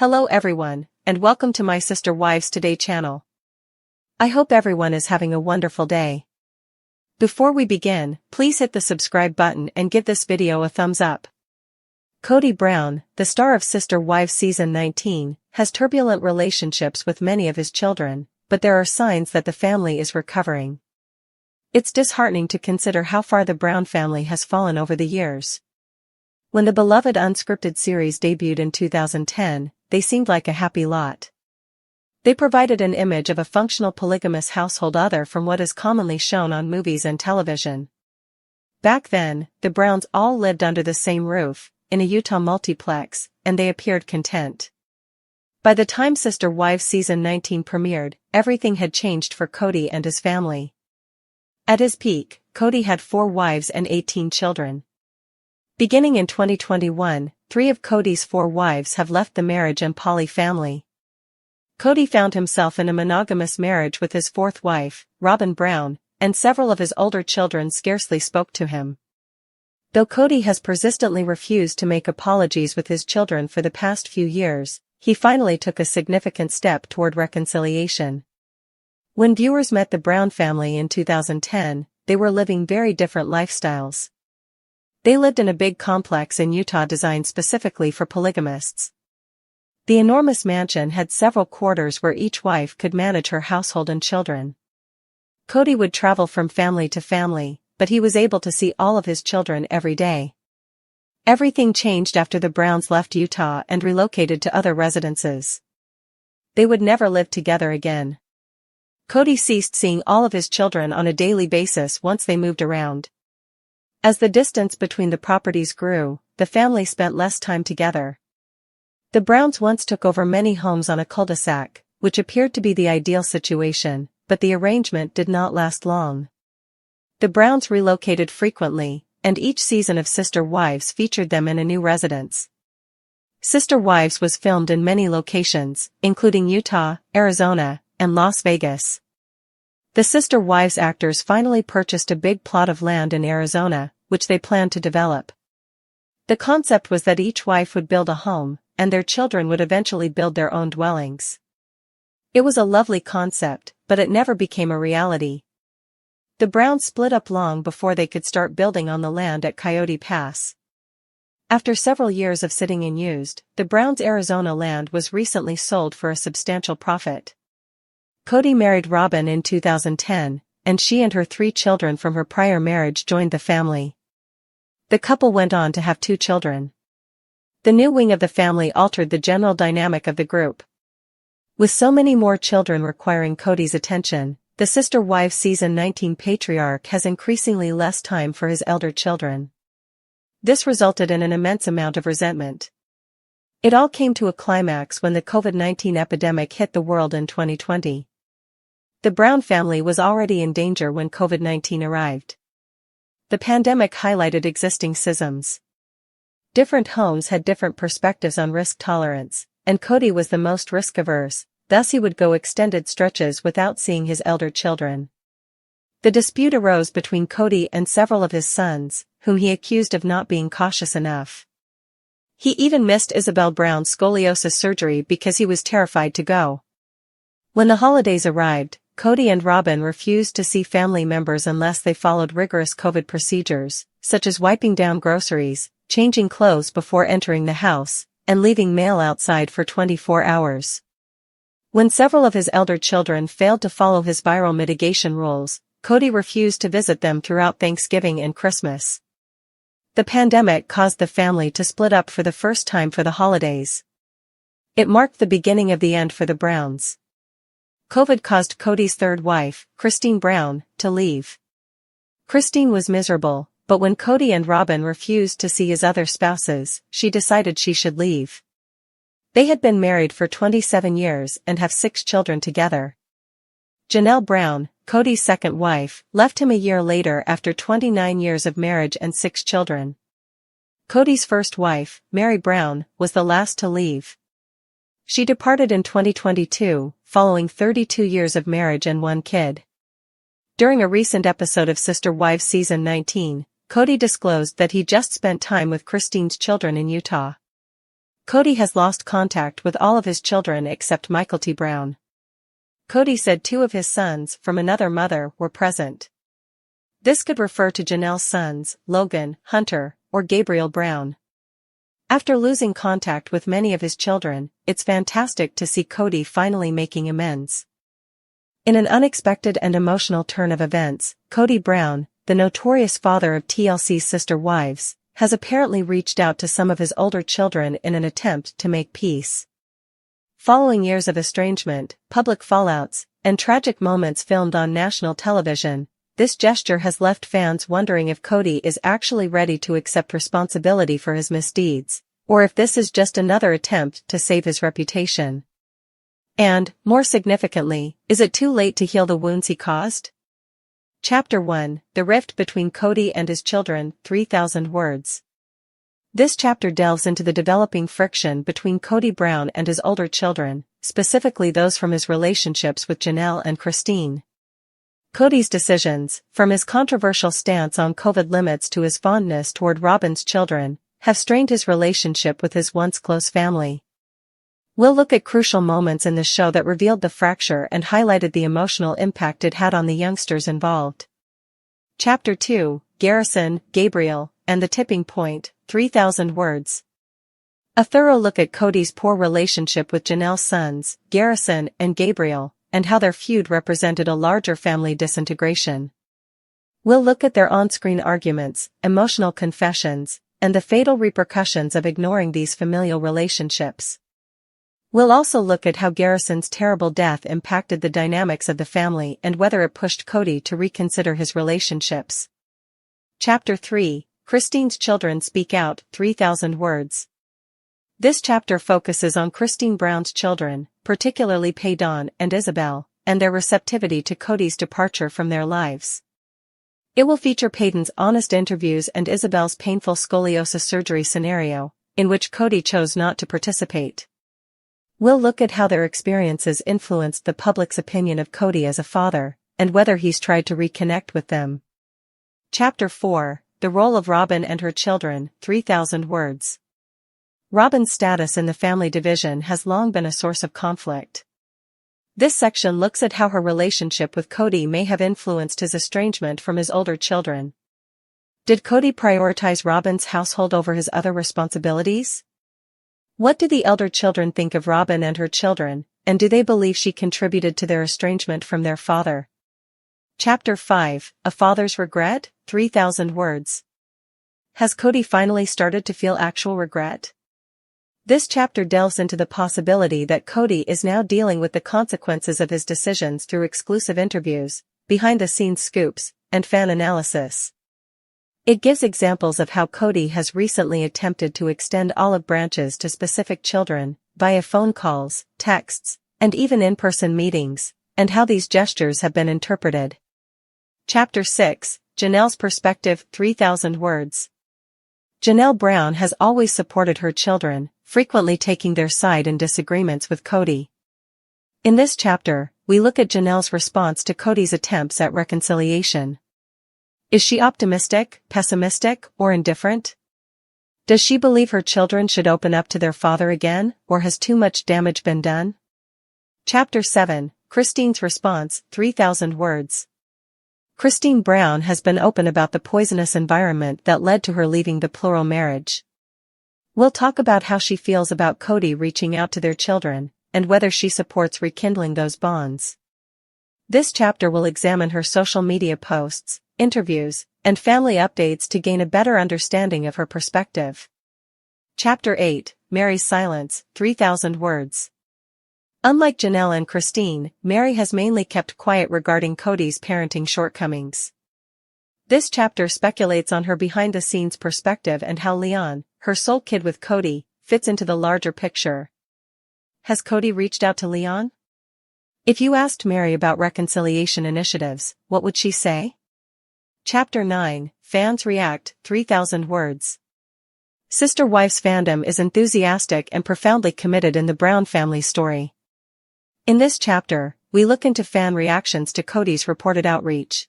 Hello everyone, and welcome to my Sister Wives Today channel. I hope everyone is having a wonderful day. Before we begin, please hit the subscribe button and give this video a thumbs up. Kody Brown, the star of Sister Wives Season 19, has turbulent relationships with many of his children, but there are signs that the family is recovering. It's disheartening to consider how far the Brown family has fallen over the years. When the beloved unscripted series debuted in 2010, they seemed like a happy lot. They provided an image of a functional polygamous household other from what is commonly shown on movies and television. Back then, the Browns all lived under the same roof, in a Utah multiplex, and they appeared content. By the time Sister Wives Season 19 premiered, everything had changed for Kody and his family. At his peak, Kody had 4 wives and 18 children. Beginning in 2021, 3 of Kody's 4 wives have left the marriage and poly family. Kody found himself in a monogamous marriage with his 4th wife, Robyn Brown, and several of his older children scarcely spoke to him. Though Kody has persistently refused to make apologies with his children for the past few years, he finally took a significant step toward reconciliation. When viewers met the Brown family in 2010, they were living very different lifestyles. They lived in a big complex in Utah designed specifically for polygamists. The enormous mansion had several quarters where each wife could manage her household and children. Kody would travel from family to family, but he was able to see all of his children every day. Everything changed after the Browns left Utah and relocated to other residences. They would never live together again. Kody ceased seeing all of his children on a daily basis once they moved around. As the distance between the properties grew, the family spent less time together. The Browns once took over many homes on a cul-de-sac, which appeared to be the ideal situation, but the arrangement did not last long. The Browns relocated frequently, and each season of Sister Wives featured them in a new residence. Sister Wives was filmed in many locations, including Utah, Arizona, and Las Vegas. The Sister Wives actors finally purchased a big plot of land in Arizona, which they planned to develop. The concept was that each wife would build a home, and their children would eventually build their own dwellings. It was a lovely concept, but it never became a reality. The Browns split up long before they could start building on the land at Coyote Pass. After several years of sitting unused, the Browns' Arizona land was recently sold for a substantial profit. Kody married Robyn in 2010, and she and her 3 children from her prior marriage joined the family. The couple went on to have 2 children. The new wing of the family altered the general dynamic of the group. With so many more children requiring Kody's attention, the Sister Wives Season 19 patriarch has increasingly less time for his elder children. This resulted in an immense amount of resentment. It all came to a climax when the COVID-19 epidemic hit the world in 2020. The Brown family was already in danger when COVID-19 arrived. The pandemic highlighted existing schisms. Different homes had different perspectives on risk tolerance, and Kody was the most risk-averse, thus he would go extended stretches without seeing his elder children. The dispute arose between Kody and several of his sons, whom he accused of not being cautious enough. He even missed Isabel Brown's scoliosis surgery because he was terrified to go. When the holidays arrived, Kody and Robyn refused to see family members unless they followed rigorous COVID procedures, such as wiping down groceries, changing clothes before entering the house, and leaving mail outside for 24 hours. When several of his elder children failed to follow his viral mitigation rules, Kody refused to visit them throughout Thanksgiving and Christmas. The pandemic caused the family to split up for the first time for the holidays. It marked the beginning of the end for the Browns. COVID caused Kody's 3rd wife, Christine Brown, to leave. Christine was miserable, but when Kody and Robyn refused to see his other spouses, she decided she should leave. They had been married for 27 years and have 6 children together. Janelle Brown, Kody's 2nd wife, left him a year later after 29 years of marriage and 6 children. Kody's first wife, Mary Brown, was the last to leave. She departed in 2022, following 32 years of marriage and 1 kid. During a recent episode of Sister Wives Season 19, Kody disclosed that he just spent time with Christine's children in Utah. Kody has lost contact with all of his children except Michael T. Brown. Kody said 2 of his sons from another mother were present. This could refer to Janelle's sons, Logan, Hunter, or Gabriel Brown. After losing contact with many of his children, it's fantastic to see Kody finally making amends. In an unexpected and emotional turn of events, Kody Brown, the notorious father of TLC's sister wives, has apparently reached out to some of his older children in an attempt to make peace. Following years of estrangement, public fallouts, and tragic moments filmed on national television, this gesture has left fans wondering if Kody is actually ready to accept responsibility for his misdeeds, or if this is just another attempt to save his reputation. And, more significantly, is it too late to heal the wounds he caused? Chapter 1, The Rift Between Kody and His Children, 3,000 Words. This chapter delves into the developing friction between Kody Brown and his older children, specifically those from his relationships with Janelle and Christine. Kody's decisions, from his controversial stance on COVID limits to his fondness toward Robyn's children, have strained his relationship with his once close family. We'll look at crucial moments in the show that revealed the fracture and highlighted the emotional impact it had on the youngsters involved. Chapter 2, Garrison, Gabriel, and the Tipping Point, 3,000 Words. A thorough look at Kody's poor relationship with Janelle's sons, Garrison and Gabriel, and how their feud represented a larger family disintegration. We'll look at their on-screen arguments, emotional confessions, and the fatal repercussions of ignoring these familial relationships. We'll also look at how Garrison's terrible death impacted the dynamics of the family and whether it pushed Kody to reconsider his relationships. Chapter 3, Christine's Children Speak Out, 3,000 Words. This chapter focuses on Christine Brown's children, particularly Paydon and Isabel, and their receptivity to Kody's departure from their lives. It will feature Paydon's honest interviews and Isabel's painful scoliosis surgery scenario, in which Kody chose not to participate. We'll look at how their experiences influenced the public's opinion of Kody as a father, and whether he's tried to reconnect with them. Chapter 4, The Role of Robyn and Her Children, 3,000 Words. Robyn's status in the family division has long been a source of conflict. This section looks at how her relationship with Kody may have influenced his estrangement from his older children. Did Kody prioritize Robyn's household over his other responsibilities? What do the elder children think of Robyn and her children, and do they believe she contributed to their estrangement from their father? Chapter 5, A Father's Regret, 3,000 Words. Has Kody finally started to feel actual regret? This chapter delves into the possibility that Kody is now dealing with the consequences of his decisions through exclusive interviews, behind-the-scenes scoops, and fan analysis. It gives examples of how Kody has recently attempted to extend olive branches to specific children, via phone calls, texts, and even in-person meetings, and how these gestures have been interpreted. Chapter 6, Janelle's Perspective, 3,000 Words. Janelle Brown has always supported her children, frequently taking their side in disagreements with Kody. In this chapter, we look at Janelle's response to Kody's attempts at reconciliation. Is she optimistic, pessimistic, or indifferent? Does she believe her children should open up to their father again, or has too much damage been done? Chapter 7, Christine's Response, 3,000 Words. Christine Brown has been open about the poisonous environment that led to her leaving the plural marriage. We'll talk about how she feels about Kody reaching out to their children, and whether she supports rekindling those bonds. This chapter will examine her social media posts, interviews, and family updates to gain a better understanding of her perspective. Chapter 8, Mary's Silence, 3,000 Words. Unlike Janelle and Christine, Mary has mainly kept quiet regarding Kody's parenting shortcomings. This chapter speculates on her behind-the-scenes perspective and how Leon, her sole kid with Kody, fits into the larger picture. Has Kody reached out to Leon? If you asked Mary about reconciliation initiatives, what would she say? Chapter 9, Fans React, 3,000 Words. Sister Wives fandom is enthusiastic and profoundly committed in the Brown family story. In this chapter, we look into fan reactions to Kody's reported outreach.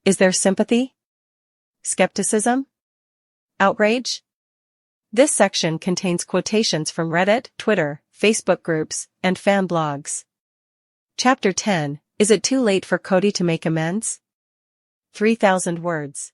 Is there sympathy? Skepticism? Outrage? This section contains quotations from Reddit, Twitter, Facebook groups, and fan blogs. Chapter 10, Is it too late for Kody to make amends? 3,000 words.